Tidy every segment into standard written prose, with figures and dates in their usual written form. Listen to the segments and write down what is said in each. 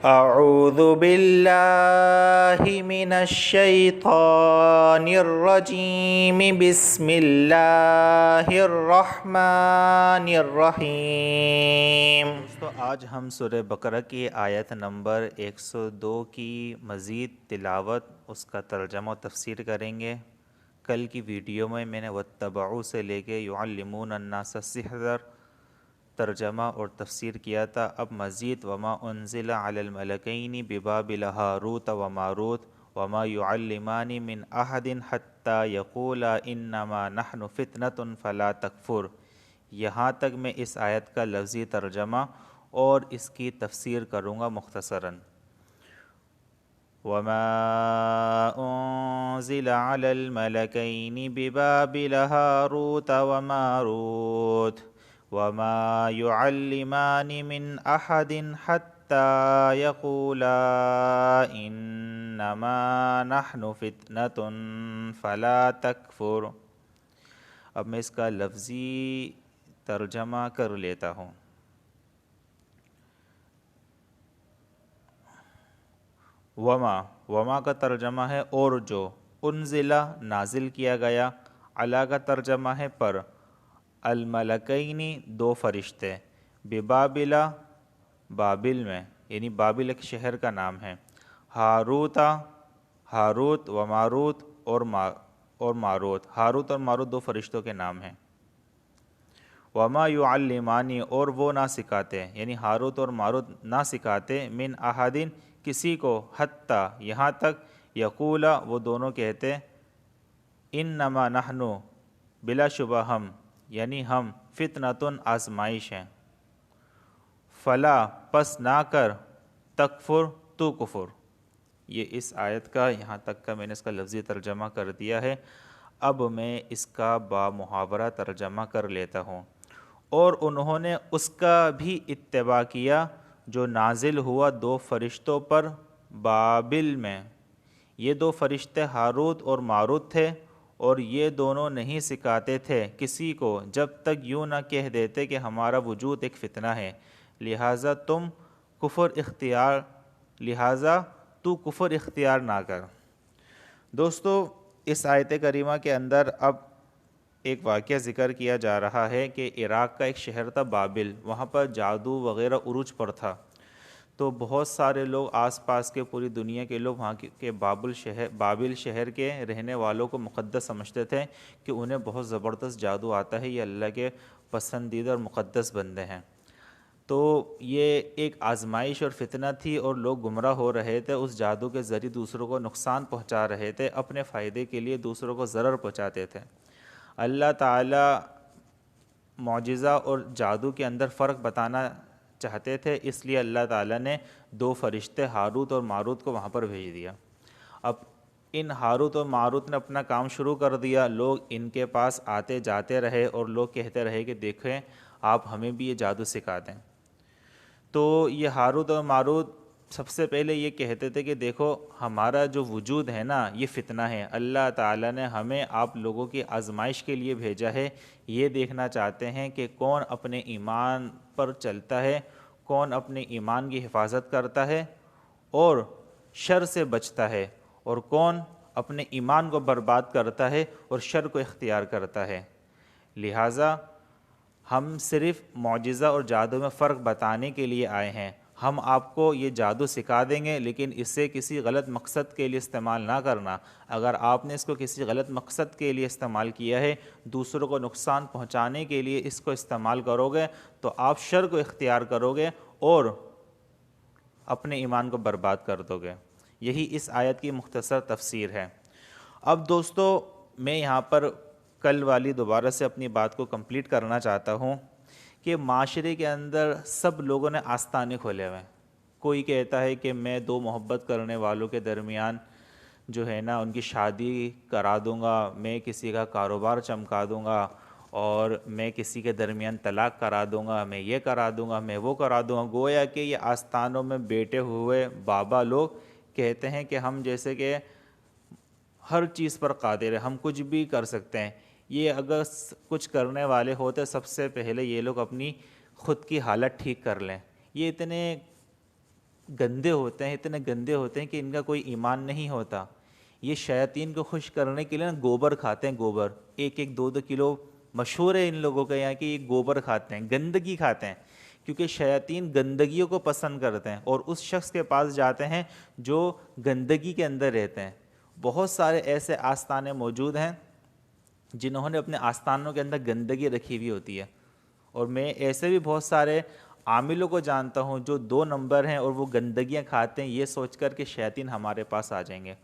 اعوذ باللہ من الشیطان الرجیم بسم اللہ الرحمن الرحیم۔ دوستو آج ہم سورہ بقرہ کی آیت نمبر 102 کی مزید تلاوت، اس کا ترجمہ و تفسیر کریں گے۔ کل کی ویڈیو میں نے واتبعوا سے لے کے یعلمون الناس السحر ترجمہ اور تفسیر کیا تھا۔ اب مزید وما انزل علی الملکین ببابل ہاروت و ماروت وما یعلمان من احد حتی یقولا انما نحن فتنۃ فلا تکفر، یہاں تک میں اس آیت کا لفظی ترجمہ اور اس کی تفسیر کروں گا مختصراً۔ وما انزل علی الملکین ببابل ہاروت و ماروت وما يعلمان من احد حتى يقولا انما نحن فتنة فلا تكفر۔ اب میں اس کا لفظی ترجمہ کر لیتا ہوں۔ وما کا ترجمہ ہے اور جو، انزلہ نازل کیا گیا، علی کا ترجمہ ہے پر، الملکینی دو فرشتے، ببابلا بابل میں، یعنی بابل ایک شہر کا نام ہے، ہاروت و ماروت اور ماروت، ہاروت اور ماروت دو فرشتوں کے نام ہیں۔ وما یعلمانی اور وہ نہ سکھاتے، یعنی ہاروت اور ماروت نہ سکھاتے، من احدین کسی کو، حتیٰ یہاں تک، یقولا وہ دونوں کہتے، انما نحن بلا شبہ ہم، یعنی ہم، فتنۃ آزمائش ہیں، فلا پس نہ کر، تکفر تو کفر۔ یہ اس آیت کا یہاں تک کا میں نے اس کا لفظی ترجمہ کر دیا ہے۔ اب میں اس کا بامحاورہ ترجمہ کر لیتا ہوں۔ اور انہوں نے اس کا بھی اتباع کیا جو نازل ہوا دو فرشتوں پر بابل میں۔ یہ دو فرشتے ہاروت اور ماروت تھے، اور یہ دونوں نہیں سکھاتے تھے کسی کو جب تک یوں نہ کہہ دیتے کہ ہمارا وجود ایک فتنہ ہے، لہٰذا تو کفر اختیار نہ کر۔ دوستو اس آیت کریمہ کے اندر اب ایک واقعہ ذکر کیا جا رہا ہے کہ عراق کا ایک شہر تھا بابل، وہاں پر جادو وغیرہ عروج پر تھا، تو بہت سارے لوگ آس پاس کے پوری دنیا کے لوگ وہاں کے بابل شہر کے رہنے والوں کو مقدس سمجھتے تھے کہ انہیں بہت زبردست جادو آتا ہے، یہ اللہ کے پسندیدہ اور مقدس بندے ہیں۔ تو یہ ایک آزمائش اور فتنہ تھی، اور لوگ گمراہ ہو رہے تھے، اس جادو کے ذریعے دوسروں کو نقصان پہنچا رہے تھے، اپنے فائدے کے لیے دوسروں کو ضرر پہنچاتے تھے۔ اللہ تعالیٰ معجزہ اور جادو کے اندر فرق بتانا چاہتے تھے، اس لیے اللہ تعالیٰ نے دو فرشتے ہاروت اور ماروت کو وہاں پر بھیج دیا۔ اب ان ہاروت اور ماروت نے اپنا کام شروع کر دیا، لوگ ان کے پاس آتے جاتے رہے اور لوگ کہتے رہے کہ دیکھیں آپ ہمیں بھی یہ جادو سکھا دیں۔ تو یہ ہاروت اور ماروت سب سے پہلے یہ کہتے تھے کہ دیکھو ہمارا جو وجود ہے نا یہ فتنہ ہے، اللہ تعالیٰ نے ہمیں آپ لوگوں کی آزمائش کے لیے بھیجا ہے، یہ دیکھنا چاہتے ہیں کہ کون اپنے ایمان پر چلتا ہے، کون اپنے ایمان کی حفاظت کرتا ہے اور شر سے بچتا ہے، اور کون اپنے ایمان کو برباد کرتا ہے اور شر کو اختیار کرتا ہے۔ لہٰذا ہم صرف معجزہ اور جادو میں فرق بتانے کے لیے آئے ہیں، ہم آپ کو یہ جادو سکھا دیں گے لیکن اسے کسی غلط مقصد کے لیے استعمال نہ کرنا۔ اگر آپ نے اس کو کسی غلط مقصد کے لیے استعمال کیا ہے، دوسروں کو نقصان پہنچانے کے لیے اس کو استعمال کرو گے تو آپ شر کو اختیار کرو گے اور اپنے ایمان کو برباد کر دو گے۔ یہی اس آیت کی مختصر تفسیر ہے۔ اب دوستو میں یہاں پر کل والی دوبارہ سے اپنی بات کو کمپلیٹ کرنا چاہتا ہوں کہ معاشرے کے اندر سب لوگوں نے آستانے کھولے ہوئے ہیں۔ کوئی کہتا ہے کہ میں دو محبت کرنے والوں کے درمیان جو ہے نا ان کی شادی کرا دوں گا، میں کسی کا کاروبار چمکا دوں گا، اور میں کسی کے درمیان طلاق کرا دوں گا، میں یہ کرا دوں گا، میں وہ کرا دوں گا۔ گویا کہ یہ آستانوں میں بیٹھے ہوئے بابا لوگ کہتے ہیں کہ ہم جیسے کہ ہر چیز پر قادر ہیں، ہم کچھ بھی کر سکتے ہیں۔ یہ اگر کچھ کرنے والے ہوتے سب سے پہلے یہ لوگ اپنی خود کی حالت ٹھیک کر لیں۔ یہ اتنے گندے ہوتے ہیں، اتنے گندے ہوتے ہیں کہ ان کا کوئی ایمان نہیں ہوتا۔ یہ شیاطین کو خوش کرنے کے لیے نا گوبر کھاتے ہیں، گوبر 1-2 کلو مشہور ہے ان لوگوں کا یہاں کہ یہ گوبر کھاتے ہیں، گندگی کھاتے ہیں، کیونکہ شیاطین گندگیوں کو پسند کرتے ہیں اور اس شخص کے پاس جاتے ہیں جو گندگی کے اندر رہتے ہیں۔ بہت سارے ایسے آستانے موجود ہیں جنہوں نے اپنے آستانوں کے اندر گندگی رکھی ہوئی ہوتی ہے، اور میں ایسے بھی بہت سارے عاملوں کو جانتا ہوں جو 2 نمبر ہیں اور وہ گندگیاں کھاتے ہیں یہ سوچ کر کہ شیاطین ہمارے پاس آ جائیں گے۔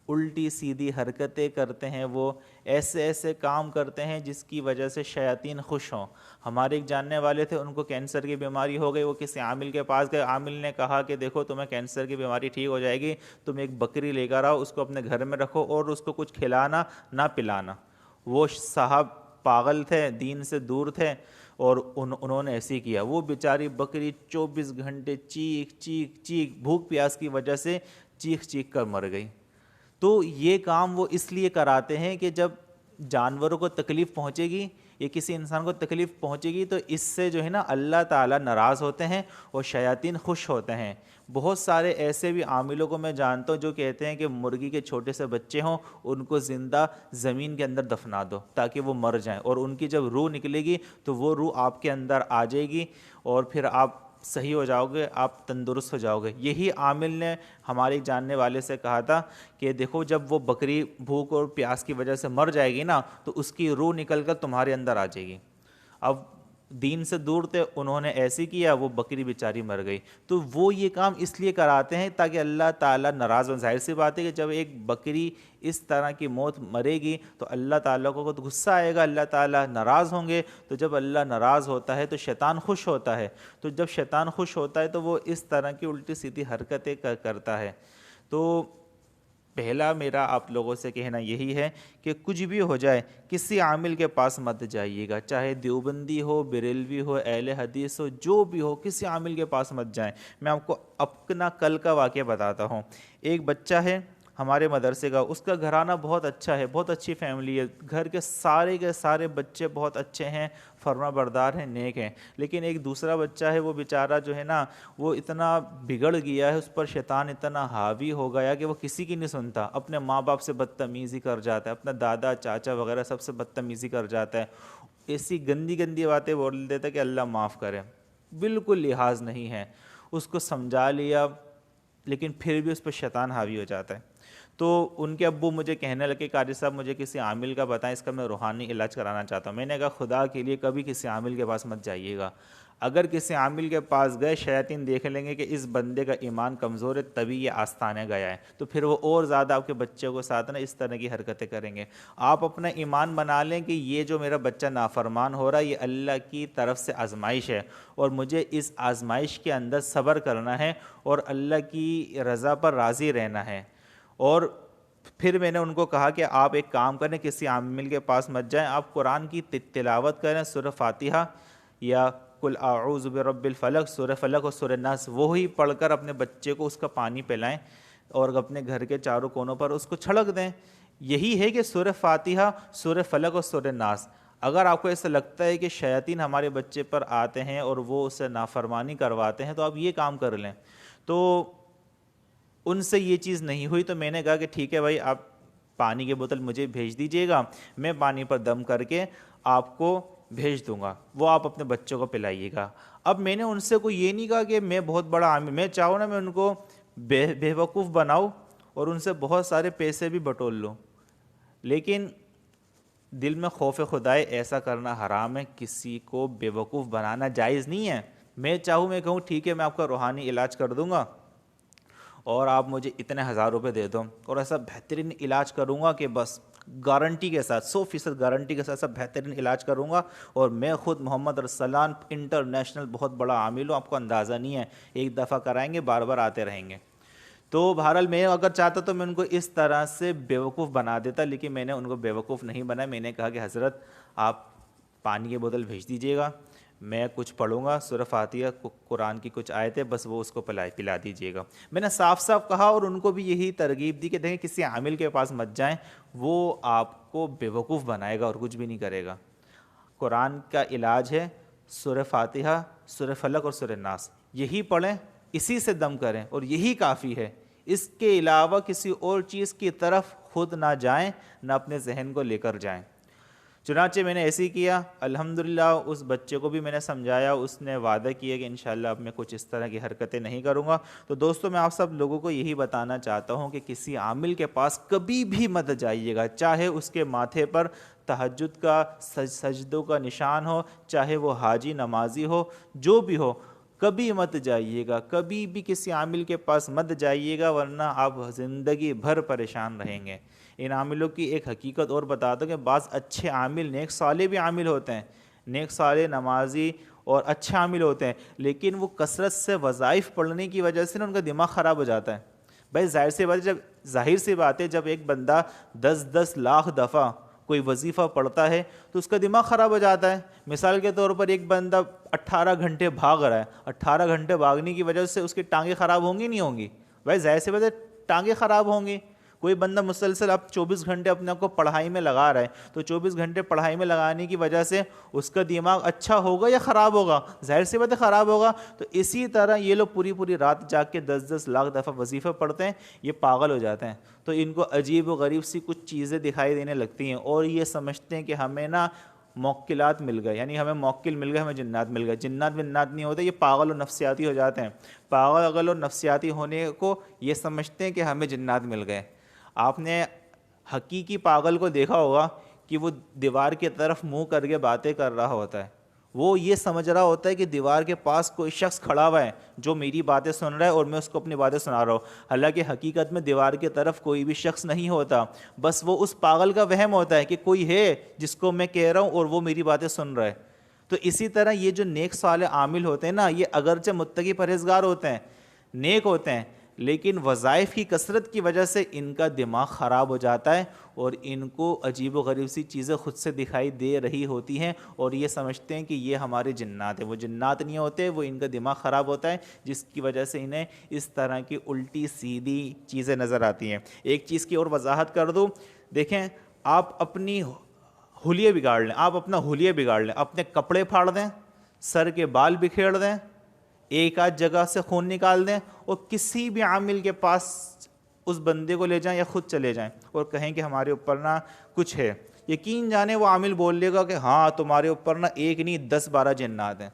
الٹی سیدھی حرکتیں کرتے ہیں، وہ ایسے ایسے کام کرتے ہیں جس کی وجہ سے شیاطین خوش ہوں۔ ہمارے ایک جاننے والے تھے، ان کو کینسر کی بیماری ہو گئی، وہ کسی عامل کے پاس گئے، عامل نے کہا کہ دیکھو تمہیں کینسر کی بیماری ٹھیک ہو جائے گی، تم ایک بکری لے کر آؤ، اس کو اپنے گھر میں رکھو اور اس کو کچھ کھلانا نہ پلانا۔ وہ صاحب پاگل تھے، دین سے دور تھے، اور انہوں نے ایسے ہی کیا۔ وہ بیچاری بکری 24 گھنٹے چیخ چیخ چیخ، بھوک پیاس کی وجہ سے چیخ چیخ کر مر گئی۔ تو یہ کام وہ اس لیے کراتے ہیں کہ جب جانوروں کو تکلیف پہنچے گی یا کسی انسان کو تکلیف پہنچے گی تو اس سے جو ہے نا اللہ تعالیٰ ناراض ہوتے ہیں اور شیاطین خوش ہوتے ہیں۔ بہت سارے ایسے بھی عاملوں کو میں جانتا ہوں جو کہتے ہیں کہ مرغی کے چھوٹے سے بچے ہوں ان کو زندہ زمین کے اندر دفنا دو تاکہ وہ مر جائیں، اور ان کی جب روح نکلے گی تو وہ روح آپ کے اندر آ جائے گی اور پھر آپ صحیح ہو جاؤ گے، آپ تندرست ہو جاؤ گے۔ یہی عامل نے ہمارے ایک جاننے والے سے کہا تھا کہ دیکھو جب وہ بکری بھوک اور پیاس کی وجہ سے مر جائے گی نا تو اس کی روح نکل کر تمہارے اندر آ جائے گی۔ اب دین سے دور تھے، انہوں نے ایسے کیا، وہ بکری بیچاری مر گئی۔ تو وہ یہ کام اس لیے کراتے ہیں تاکہ اللہ تعالیٰ ناراض ہو۔ ظاہر سی بات ہے کہ جب ایک بکری اس طرح کی موت مرے گی تو اللہ تعالیٰ کو تو غصہ آئے گا، اللہ تعالیٰ ناراض ہوں گے۔ تو جب اللہ ناراض ہوتا ہے تو شیطان خوش ہوتا ہے، تو جب شیطان خوش ہوتا ہے تو وہ اس طرح کی الٹی سیدھی حرکتیں کرتا ہے۔ تو پہلا میرا آپ لوگوں سے کہنا یہی ہے کہ کچھ بھی ہو جائے کسی عامل کے پاس مت جائیے گا، چاہے دیوبندی ہو، بریلوی ہو، اہل حدیث ہو، جو بھی ہو، کسی عامل کے پاس مت جائیں۔ میں آپ کو اپنا کل کا واقعہ بتاتا ہوں۔ ایک بچہ ہے ہمارے مدرسے کا، اس کا گھرانہ بہت اچھا ہے، بہت اچھی فیملی ہے، گھر کے سارے بچے بہت اچھے ہیں، فرما بردار ہیں، نیک ہیں۔ لیکن ایک دوسرا بچہ ہے، وہ بیچارہ جو ہے نا وہ اتنا بگڑ گیا ہے، اس پر شیطان اتنا حاوی ہو گیا کہ وہ کسی کی نہیں سنتا، اپنے ماں باپ سے بدتمیزی کر جاتا ہے، اپنا دادا چاچا وغیرہ سب سے بدتمیزی کر جاتا ہے، ایسی گندی گندی باتیں بول دیتا ہے کہ اللہ معاف کرے، بالکل لحاظ نہیں ہے۔ اس کو سمجھا لیا لیکن پھر بھی اس پہ شیطان حاوی ہو جاتا ہے۔ تو ان کے ابو مجھے کہنے لگے قاری صاحب مجھے کسی عامل کا بتائیں، اس کا میں روحانی علاج کرانا چاہتا ہوں۔ میں نے کہا خدا کے لیے کبھی کسی عامل کے پاس مت جائیے گا۔ اگر کسی عامل کے پاس گئے، شیاطین دیکھ لیں گے کہ اس بندے کا ایمان کمزور ہے تبھی یہ آستانے گیا ہے، تو پھر وہ اور زیادہ آپ کے بچے کو ساتھ نا اس طرح کی حرکتیں کریں گے۔ آپ اپنا ایمان بنا لیں کہ یہ جو میرا بچہ نافرمان ہو رہا ہے یہ اللہ کی طرف سے آزمائش ہے، اور مجھے اس آزمائش کے اندر صبر کرنا ہے اور اللہ کی رضا پر راضی رہنا ہے۔ اور پھر میں نے ان کو کہا کہ آپ ایک کام کریں، کسی عامل کے پاس مت جائیں، آپ قرآن کی تلاوت کریں، سورہ فاتحہ یا قل اعوذ برب الفلق، سورہ فلق اور سورہ ناس، وہی پڑھ کر اپنے بچے کو اس کا پانی پلائیں اور اپنے گھر کے چاروں کونوں پر اس کو چھڑک دیں۔ یہی ہے کہ سورہ فاتحہ، سورہ فلق اور سورہ ناس۔ اگر آپ کو ایسا لگتا ہے کہ شیاطین ہمارے بچے پر آتے ہیں اور وہ اسے نافرمانی کرواتے ہیں تو آپ یہ کام کر لیں۔ تو ان سے یہ چیز نہیں ہوئی تو میں نے کہا کہ ٹھیک ہے بھائی، آپ پانی کی بوتل مجھے بھیج دیجیے گا، میں پانی پر دم کر کے آپ کو بھیج دوں گا، وہ آپ اپنے بچوں کو پلائیے گا۔ اب میں نے ان سے کوئی یہ نہیں کہا کہ میں بہت بڑا عامل، میں چاہوں نا میں ان کو بے وقوف بناؤں اور ان سے بہت سارے پیسے بھی بٹول لوں، لیکن دل میں خوف خدائے ایسا کرنا حرام ہے، کسی کو بے وقوف بنانا جائز نہیں ہے۔ میں چاہوں میں کہوں ٹھیک ہے میں آپ کا روحانی علاج کر دوں گا اور آپ مجھے اتنے 1000 روپے دے دو، اور ایسا بہترین علاج کروں گا کہ بس گارنٹی کے ساتھ 100% گارنٹی کے ساتھ سب بہترین علاج کروں گا، اور میں خود محمد رسولان انٹرنیشنل بہت بڑا عامل ہوں، آپ کو اندازہ نہیں ہے، ایک دفعہ کرائیں گے بار بار آتے رہیں گے۔ تو بہرحال میں اگر چاہتا تو میں ان کو اس طرح سے بیوقوف بنا دیتا، لیکن میں نے ان کو بیوقوف نہیں بنایا۔ میں نے کہا کہ حضرت آپ پانی کی بوتل بھیج دیجیے گا، میں کچھ پڑھوں گا، سورہ فاتحہ قرآن کی کچھ آیتیں، بس وہ اس کو پلا دیجیے گا۔ میں نے صاف صاف کہا اور ان کو بھی یہی ترغیب دی کہ دیکھیں کسی عامل کے پاس مت جائیں، وہ آپ کو بیوقوف بنائے گا اور کچھ بھی نہیں کرے گا۔ قرآن کا علاج ہے سورہ فاتحہ، سورہ فلق اور سورہ ناس، یہی پڑھیں اسی سے دم کریں اور یہی کافی ہے، اس کے علاوہ کسی اور چیز کی طرف خود نہ جائیں، نہ اپنے ذہن کو لے کر جائیں۔ چنانچہ میں نے ایسے ہی کیا، الحمدللہ اس بچے کو بھی میں نے سمجھایا، اس نے وعدہ کیا کہ انشاءاللہ اب میں کچھ اس طرح کی حرکتیں نہیں کروں گا۔ تو دوستو میں آپ سب لوگوں کو یہی بتانا چاہتا ہوں کہ کسی عامل کے پاس کبھی بھی مت جائیے گا، چاہے اس کے ماتھے پر تہجد کا سجدوں کا نشان ہو، چاہے وہ حاجی نمازی ہو، جو بھی ہو، کبھی مت جائیے گا، کبھی بھی کسی عامل کے پاس مت جائیے گا، ورنہ آپ زندگی بھر پریشان رہیں گے۔ ان عاملوں کی ایک حقیقت اور بتا دو کہ بعض اچھے عامل، نیک صالح بھی عامل ہوتے ہیں، نیک صالح نمازی اور اچھے عامل ہوتے ہیں، لیکن وہ کثرت سے وظائف پڑھنے کی وجہ سے ان کا دماغ خراب ہو جاتا ہے۔ بھائی ظاہر سی بات ہے، جب ایک بندہ 10 لاکھ دفعہ کوئی وظیفہ پڑھتا ہے تو اس کا دماغ خراب ہو جاتا ہے۔ مثال کے طور پر ایک بندہ 18 گھنٹے بھاگ رہا ہے، 18 گھنٹے بھاگنے کی وجہ سے اس کی ٹانگیں خراب ہوں گی نہیں ہوں گی؟ بھائی ظاہر سی بات ہے ٹانگیں خراب ہوں گی۔ کوئی بندہ مسلسل اب 24 گھنٹے اپنے آپ کو پڑھائی میں لگا رہا ہے، تو 24 گھنٹے پڑھائی میں لگانے کی وجہ سے اس کا دماغ اچھا ہوگا یا خراب ہوگا؟ ظاہر سی بات ہے خراب ہوگا۔ تو اسی طرح یہ لوگ پوری رات جاگ کے 10 لاکھ دفعہ وظیفہ پڑھتے ہیں، یہ پاگل ہو جاتے ہیں۔ تو ان کو عجیب و غریب سی کچھ چیزیں دکھائی دینے لگتی ہیں، اور یہ سمجھتے ہیں کہ ہمیں نا موکلات مل گئے، یعنی ہمیں موکل مل گئے، ہمیں جنات مل گئے۔ جنات نہیں ہوتے، یہ پاگل اور نفسیاتی ہو جاتے ہیں۔ پاگل اور نفسیاتی ہونے کو یہ سمجھتے ہیں کہ ہمیں جنات مل گئے۔ آپ نے حقیقی پاگل کو دیکھا ہوگا کہ وہ دیوار کی طرف منہ کر کے باتیں کر رہا ہوتا ہے، وہ یہ سمجھ رہا ہوتا ہے کہ دیوار کے پاس کوئی شخص کھڑا ہوا ہے جو میری باتیں سن رہا ہے اور میں اس کو اپنی باتیں سنا رہا ہوں، حالانکہ حقیقت میں دیوار کی طرف کوئی بھی شخص نہیں ہوتا، بس وہ اس پاگل کا وہم ہوتا ہے کہ کوئی ہے جس کو میں کہہ رہا ہوں اور وہ میری باتیں سن رہا ہے۔ تو اسی طرح یہ جو نیک صالح عامل ہوتے ہیں نا، یہ اگرچہ متقی پرہیزگار ہوتے ہیں، نیک ہوتے ہیں، لیکن وظائف کی کثرت کی وجہ سے ان کا دماغ خراب ہو جاتا ہے، اور ان کو عجیب و غریب سی چیزیں خود سے دکھائی دے رہی ہوتی ہیں، اور یہ سمجھتے ہیں کہ یہ ہمارے جنات ہیں۔ وہ جنات نہیں ہوتے، وہ ان کا دماغ خراب ہوتا ہے، جس کی وجہ سے انہیں اس طرح کی الٹی سیدھی چیزیں نظر آتی ہیں۔ ایک چیز کی اور وضاحت کر دوں، دیکھیں آپ اپنی حلیے بگاڑ لیں، آپ اپنا حلیے بگاڑ لیں، اپنے کپڑے پھاڑ دیں، سر کے بال بکھیر دیں، ایک آدھ جگہ سے خون نکال دیں، اور کسی بھی عامل کے پاس اس بندے کو لے جائیں یا خود چلے جائیں اور کہیں کہ ہمارے اوپر نا کچھ ہے، یقین جانے وہ عامل بول لے گا کہ ہاں تمہارے اوپر نا ایک نہیں 10-12 جنات ہیں۔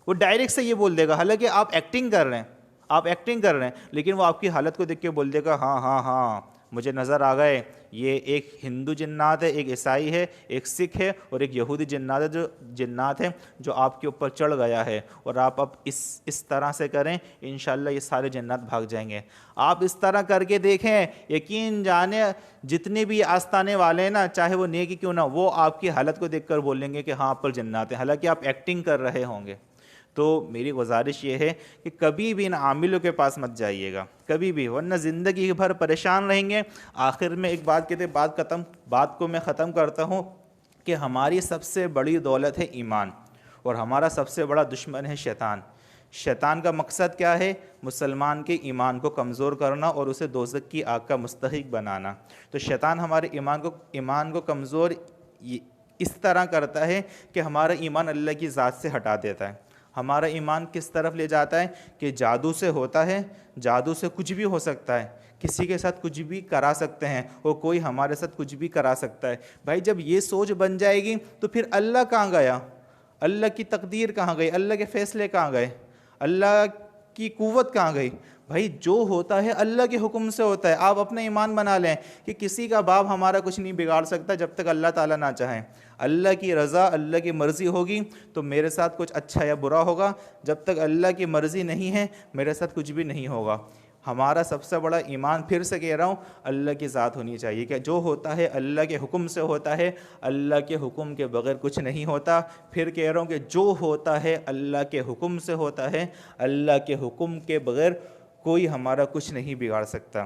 وہ ڈائریکٹ سے یہ بول دے گا، حالانکہ آپ ایکٹنگ کر رہے ہیں، لیکن وہ آپ کی حالت کو دیکھ کے بول دے گا ہاں مجھے نظر آ گئے، یہ ایک ہندو جنات ہے، ایک عیسائی ہے، ایک سکھ ہے، اور ایک یہودی جنات ہے جو آپ کے اوپر چڑھ گیا ہے، اور آپ اب اس طرح سے کریں، انشاءاللہ یہ سارے جنات بھاگ جائیں گے۔ آپ اس طرح کر کے دیکھیں، یقین جانے جتنے بھی آستانے والے ہیں نا، چاہے وہ نیکی کیوں نہ، وہ آپ کی حالت کو دیکھ کر بولیں گے کہ ہاں آپ پر جنات ہیں، حالانکہ آپ ایکٹنگ کر رہے ہوں گے۔ تو میری گزارش یہ ہے کہ کبھی بھی ان عاملوں کے پاس مت جائیے گا، کبھی بھی، ورنہ زندگی بھر پریشان رہیں گے۔ آخر میں ایک بات کہتے ہیں، بات کو میں ختم کرتا ہوں کہ ہماری سب سے بڑی دولت ہے ایمان، اور ہمارا سب سے بڑا دشمن ہے شیطان۔ شیطان کا مقصد کیا ہے؟ مسلمان کے ایمان کو کمزور کرنا اور اسے دوزخ کی آگ کا مستحق بنانا۔ تو شیطان ہمارے ایمان کو کمزور اس طرح کرتا ہے کہ ہمارا ایمان اللہ کی ذات سے ہٹا دیتا ہے۔ ہمارا ایمان کس طرف لے جاتا ہے کہ جادو سے ہوتا ہے، جادو سے کچھ بھی ہو سکتا ہے، کسی کے ساتھ کچھ بھی کرا سکتے ہیں، اور کوئی ہمارے ساتھ کچھ بھی کرا سکتا ہے۔ بھائی جب یہ سوچ بن جائے گی تو پھر اللہ کہاں گیا؟ اللہ کی تقدیر کہاں گئی؟ اللہ کے فیصلے کہاں گئے؟ اللہ کی قوت کہاں گئی؟ بھائی جو ہوتا ہے اللہ کے حکم سے ہوتا ہے۔ آپ اپنا ایمان بنا لیں کہ کسی کا باپ ہمارا کچھ نہیں بگاڑ سکتا جب تک اللہ تعالیٰ نہ چاہیں۔ اللہ کی رضا، اللہ کی مرضی ہوگی تو میرے ساتھ کچھ اچھا یا برا ہوگا، جب تک اللہ کی مرضی نہیں ہے میرے ساتھ کچھ بھی نہیں ہوگا۔ ہمارا سب سے بڑا ایمان، پھر سے کہہ رہا ہوں، اللہ کی ذات ہونی چاہیے کہ جو ہوتا ہے اللہ کے حکم سے ہوتا ہے، اللہ کے حکم کے بغیر کچھ نہیں ہوتا۔ پھر کہہ رہا ہوں کہ جو ہوتا ہے اللہ کے حکم سے ہوتا ہے، اللہ کے حکم کے بغیر کوئی ہمارا کچھ نہیں بگاڑ سکتا۔